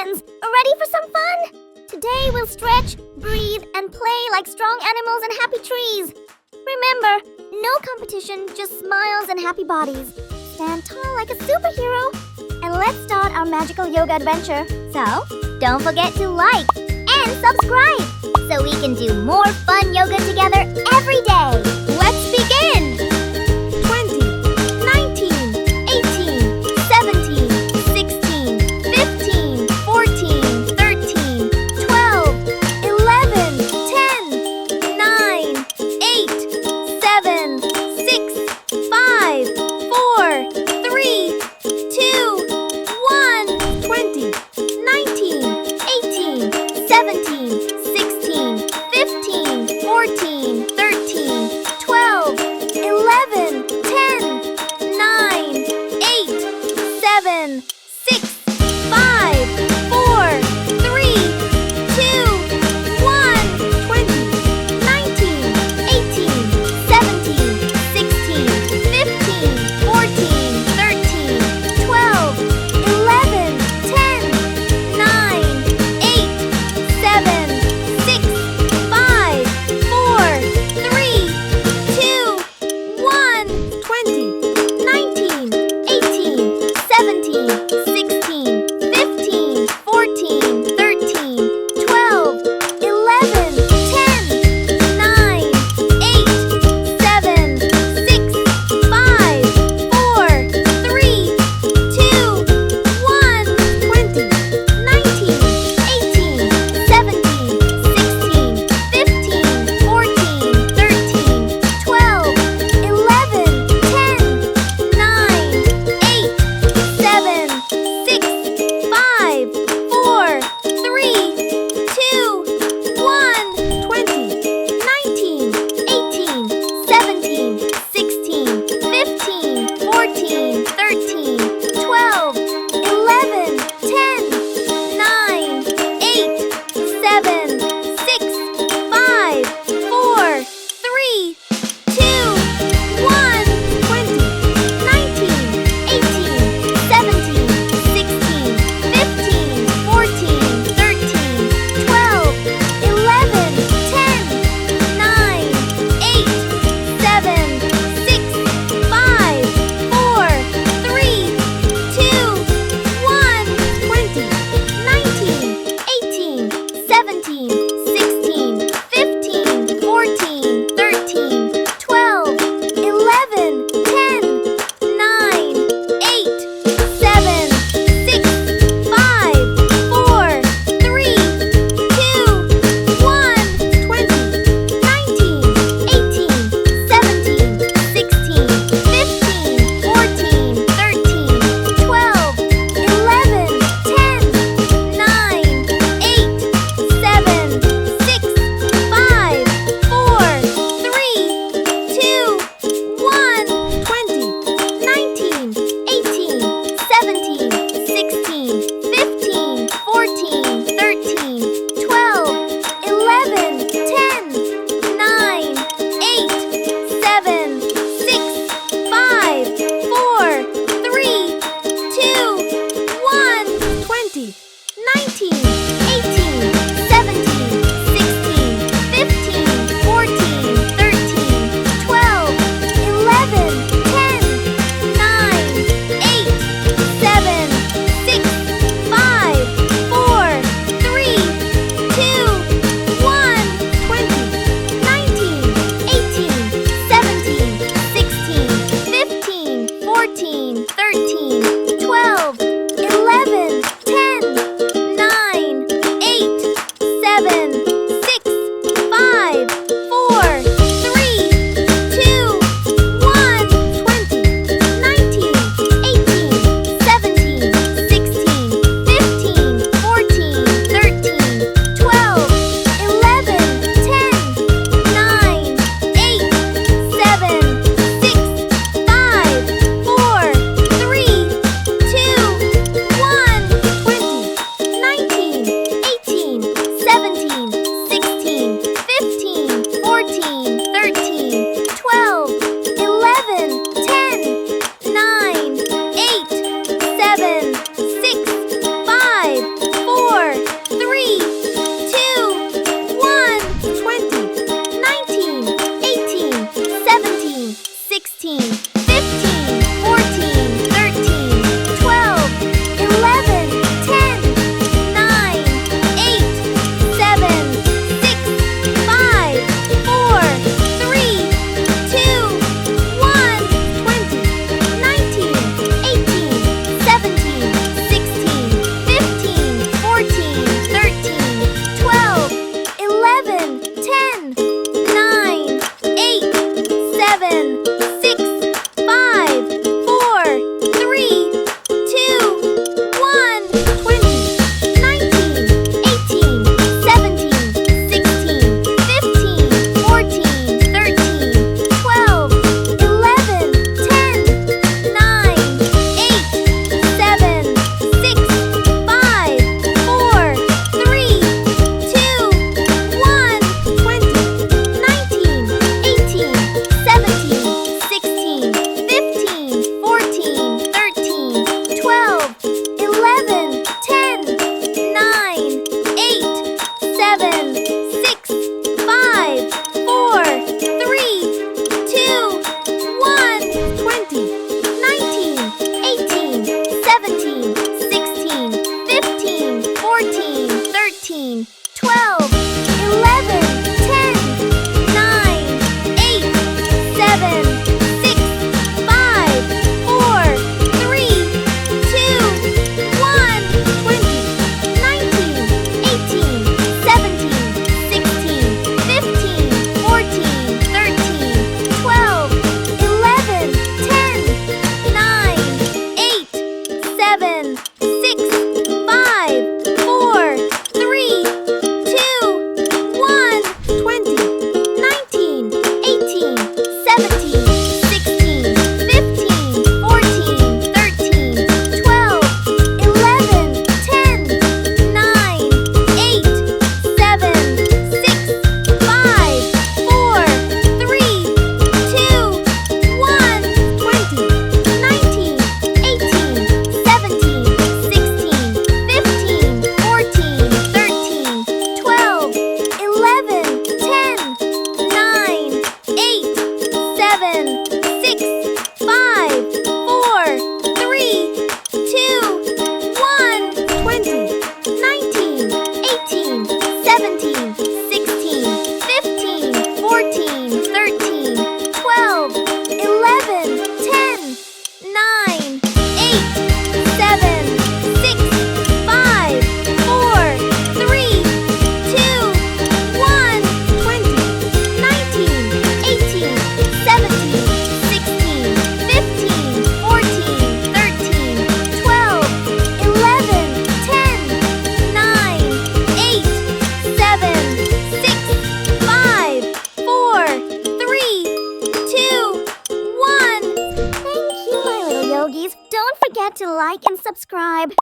friends. Ready for some fun? Today we'll stretch, breathe, and play like strong animals and happy trees. Remember, no competition, just smiles and happy bodies. Stand tall like a superhero. And let's start our magical yoga adventure. So, don't forget to like and subscribe so we can do more fun yoga together every day. Let's begin! 20, 19, 18, 17, 16, 15, 14, 13, 12, 11, 10, 9, 8, 7, 6, 5, 4, 3, 2, 1. 20, 19, 18, 17, 16, 15, 14, 13, 12, forget to like and subscribe.